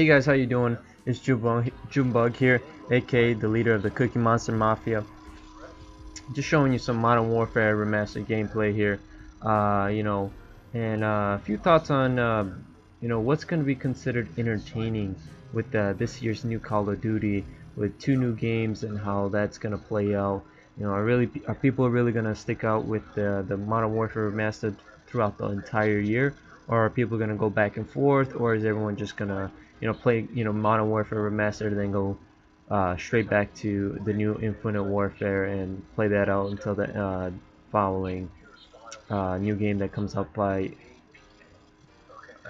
Hey guys, how you doing? It's Junebug here, aka the leader of the Cookie Monster Mafia. Just showing you some Modern Warfare Remastered gameplay here. And a few thoughts on what's going to be considered entertaining with this year's new Call of Duty, with 2 new games and how that's going to play out. Are people really going to stick out with the Modern Warfare Remastered throughout the entire year, or are people going to go back and forth, or is everyone just going to play Modern Warfare Remastered and then go straight back to the new Infinite Warfare and play that out until the following new game that comes out by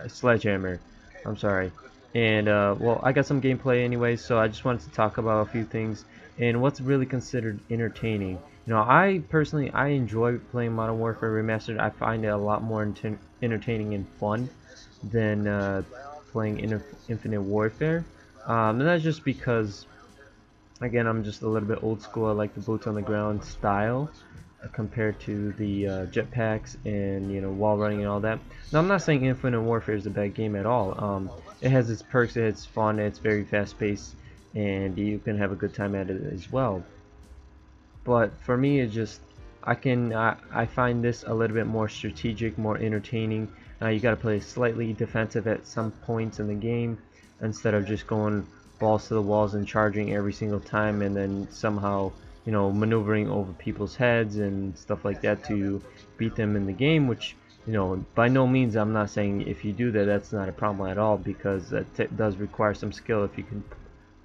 Sledgehammer. I'm sorry. And well, I got some gameplay anyway, so I just wanted to talk about a few things and what's really considered entertaining. I personally enjoy playing Modern Warfare Remastered. I find it a lot more entertaining and fun than playing Infinite Warfare. And that's just because, again, I'm just a little bit old school. I like the boots on the ground style compared to the jetpacks and wall running and all that. Now, I'm not saying Infinite Warfare is a bad game at all. It has its perks, it's fun, it's very fast paced, and you can have a good time at it as well. But for me, it's just I find this a little bit more strategic, more entertaining. You got to play slightly defensive at some points in the game instead of just going balls to the walls and charging every single time and then somehow maneuvering over people's heads and stuff like that to beat them in the game, which by no means I'm not saying if you do that that's not a problem at all, because that does require some skill if you can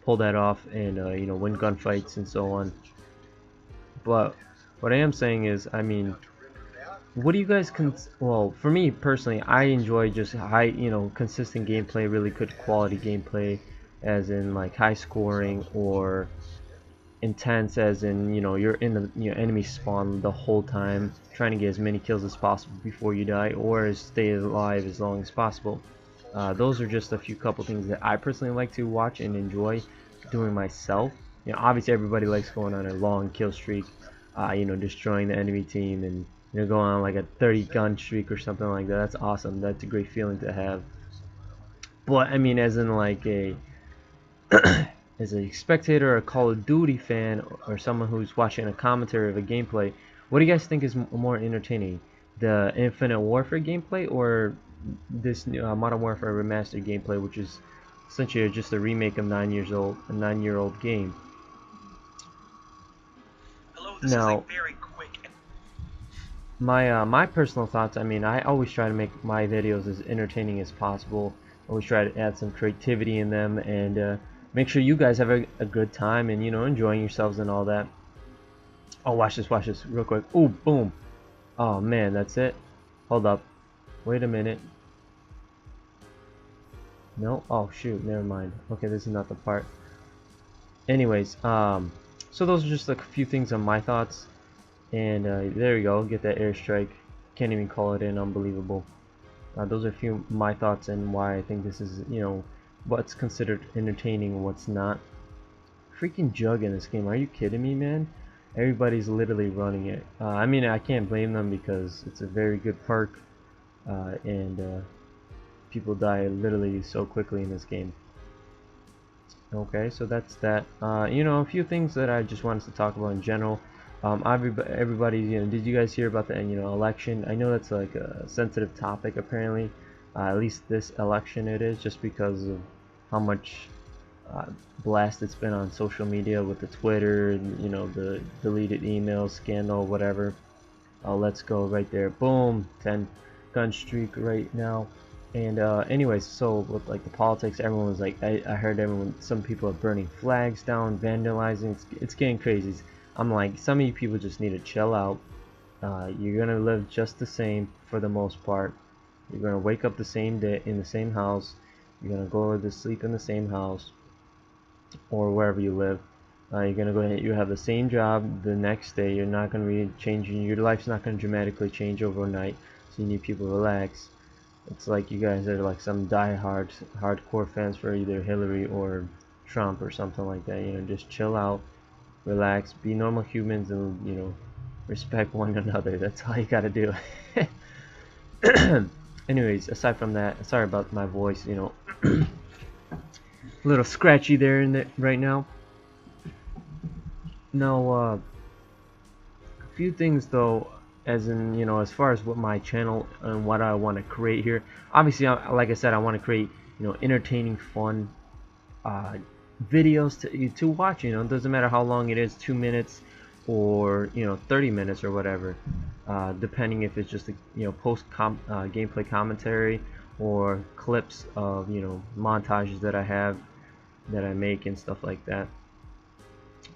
pull that off and win gunfights and so on. But what I am saying is, I mean, what do you guys well, for me personally, I enjoy just high, consistent gameplay, really good quality gameplay, as in like high scoring, or intense as in you're in the enemy spawn the whole time trying to get as many kills as possible before you die, or stay alive as long as possible. Those are just a couple things that I personally like to watch and enjoy doing myself. Obviously everybody likes going on a long kill streak, destroying the enemy team and going on like a 30 gun streak or something like that. That's awesome. That's a great feeling to have. But I mean, as in like a as a spectator or a Call of Duty fan, or someone who's watching a commentary of a gameplay, what do you guys think is more entertaining? The Infinite Warfare gameplay, or this new Modern Warfare Remastered gameplay, which is essentially just a remake of a 9-year-old game? Now, my personal thoughts, I mean, I always try to make my videos as entertaining as possible. Always try to add some creativity in them and make sure you guys have a good time and enjoying yourselves and all that. Oh, watch this real quick. Ooh, boom. Oh man, that's it. Hold up, wait a minute. No, oh shoot, never mind. Okay, this is not the part. Anyways, so those are just a few things on my thoughts, and there you go, get that airstrike. Can't even call it in. Unbelievable. Those are a few of my thoughts and why I think this is what's considered entertaining and what's not. Freaking Jug in this game, are you kidding me, man? Everybody's literally running it. I mean, I can't blame them because it's a very good perk, and people die literally so quickly in this game. Okay, so that's that. A few things that I just wanted to talk about in general. Everybody, did you guys hear about the election? I know that's like a sensitive topic apparently. At least this election it is, just because of how much blast it's been on social media with the Twitter and the deleted emails scandal, whatever. Let's go right there. Boom, 10 gun streak right now. And anyways, so with like the politics, everyone was like, I heard some people are burning flags down, vandalizing. It's getting crazy. I'm like, some of you people just need to chill out. You're gonna live just the same for the most part. You're gonna wake up the same day in the same house. You're gonna go to sleep in the same house or wherever you live. You're gonna go ahead. You have the same job the next day. You're not gonna be changing. Your life's not gonna dramatically change overnight. So you need people to relax. It's like you guys are like some hardcore fans for either Hillary or Trump or something like that. Just chill out, relax, be normal humans, and respect one another. That's all you gotta do. Anyways, aside from that, sorry about my voice. A little scratchy there in right now. Now, a few things though, as in, you know, as far as what my channel and what I want to create here. Obviously, like I said, I want to create, you know, entertaining, fun uh, videos to watch. You know, it doesn't matter how long it is, 2 minutes or, you know, 30 minutes or whatever, depending if it's just a, you know, gameplay commentary or clips of, you know, montages that I have that I make and stuff like that,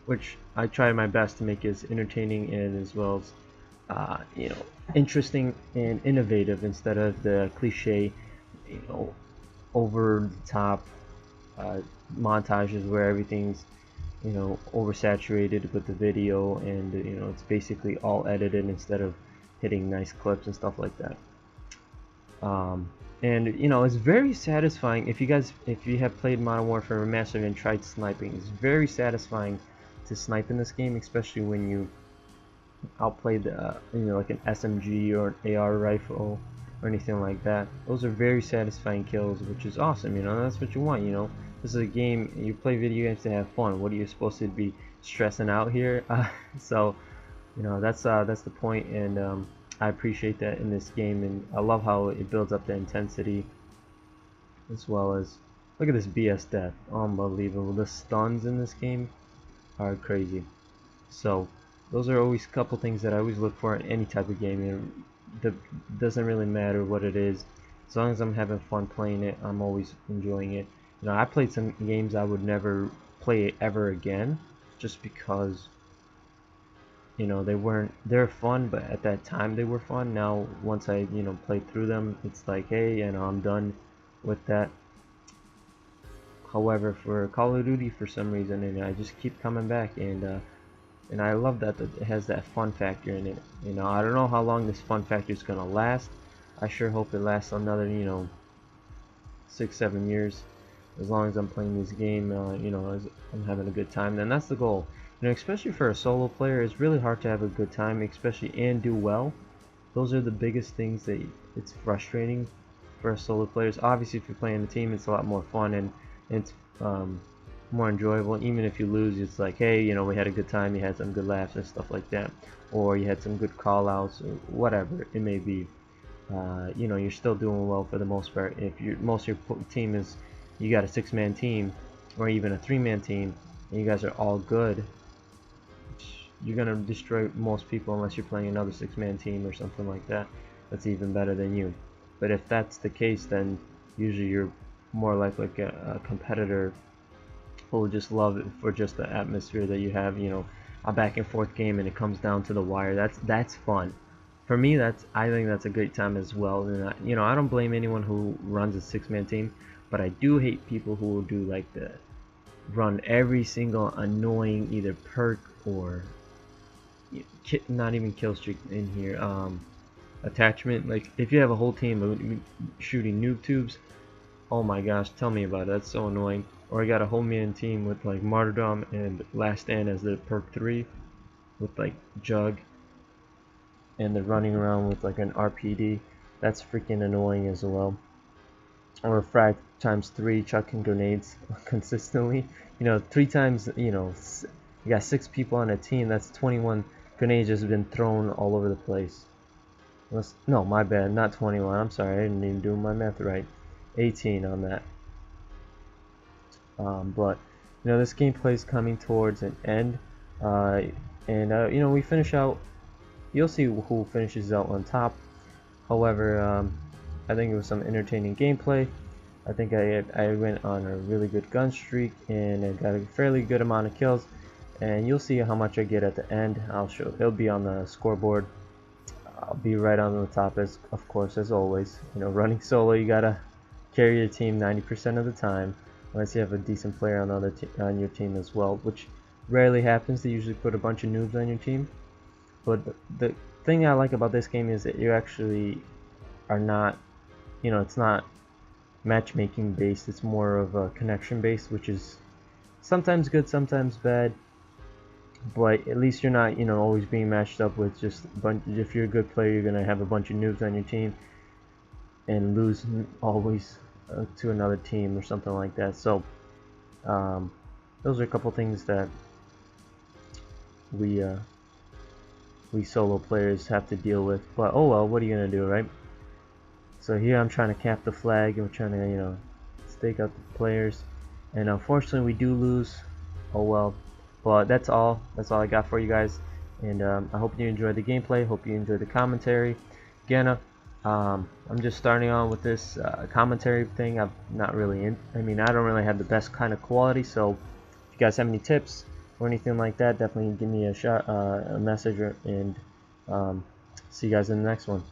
which I try my best to make as entertaining and as well as you know, interesting and innovative instead of the cliche, you know, over the top montages where everything's, you know, oversaturated with the video and, you know, it's basically all edited instead of hitting nice clips and stuff like that. And you know, it's very satisfying if you have played Modern Warfare Remastered and tried sniping. It's very satisfying to snipe in this game, especially when you outplay the you know, like an SMG or an AR rifle or anything like that. Those are very satisfying kills, which is awesome. You know, that's what you want. You know, this is a game, you play video games to have fun. What are you supposed to be stressing out here? So you know, that's the point, and I appreciate that in this game, and I love how it builds up the intensity, as well as, look at this BS death, unbelievable. The stuns in this game are crazy. So those are always a couple things that I always look for in any type of game, and it doesn't really matter what it is, as long as I'm having fun playing it, I'm always enjoying it. You know, I played some games I would never play ever again, just because, you know, they're fun, but at that time they were fun. Now once I, you know, played through them, it's like, hey, you know, I'm done with that. However, for Call of Duty, for some reason, and I just keep coming back, and I love that it has that fun factor in it. You know, I don't know how long this fun factor is gonna last. I sure hope it lasts another, you know, 6-7 years. As long as I'm playing this game, you know, as I'm having a good time, then that's the goal. You know, especially for a solo player, it's really hard to have a good time, especially and do well. Those are the biggest things that it's frustrating for us solo players. Obviously, if you're playing a team, it's a lot more fun and it's more enjoyable. Even if you lose, it's like, hey, you know, we had a good time, you had some good laughs and stuff like that, or you had some good call outs, or whatever it may be. You know, you're still doing well for the most part. If most of your team is, you got a 6-man team or even a 3-man team, and you guys are all good, you're gonna destroy most people unless you're playing another 6-man team or something like that that's even better than you. But if that's the case, then usually you're more like a competitor who will just love it for just the atmosphere that you have, you know, a back and forth game and it comes down to the wire. That's fun. For me, I think that's a great time as well. And you know, I don't blame anyone who runs a 6-man team, but I do hate people who will do like the run every single annoying either perk or not even kill streak in here, attachment. Like if you have a whole team of shooting noob tubes, oh my gosh, tell me about it. That's so annoying. Or I got a whole man team with like martyrdom and last stand as the perk 3 with like jug, and they're running around with like an RPD. That's freaking annoying as well. Or frag times 3 chucking grenades consistently. You know, 3 times, you know, you got 6 people on a team, that's 21 grenades just been thrown all over the place. No, my bad, not 21, I'm sorry, I didn't even do my math right. 18 on that. But you know, this gameplay is coming towards an end, you know, we finish out, you'll see who finishes out on top. However, I think it was some entertaining gameplay. I think I went on a really good gun streak and I got a fairly good amount of kills, and you'll see how much I get at the end. I'll show, it'll be on the scoreboard. I'll be right on the top, as of course, as always. You know, running solo, you gotta carry your team 90% of the time, unless you have a decent player on your team as well, which rarely happens. They usually put a bunch of noobs on your team. But the thing I like about this game is that you actually are not, you know, it's not matchmaking based, it's more of a connection based, which is sometimes good, sometimes bad, but at least you're not, you know, always being matched up with just a bunch. If you're a good player, you're gonna have a bunch of noobs on your team and lose always to another team or something like that. So Those are a couple things that we solo players have to deal with. But oh well, what are you gonna do, right? So here I'm trying to cap the flag, and we're trying to, you know, stake out the players, and unfortunately we do lose. Oh well, but that's all I got for you guys, and I hope you enjoyed the gameplay, hope you enjoyed the commentary. Again, I'm just starting on with this commentary thing. I'm not really I mean, I don't really have the best kind of quality, so if you guys have any tips or anything like that, definitely give me a message, and see you guys in the next one.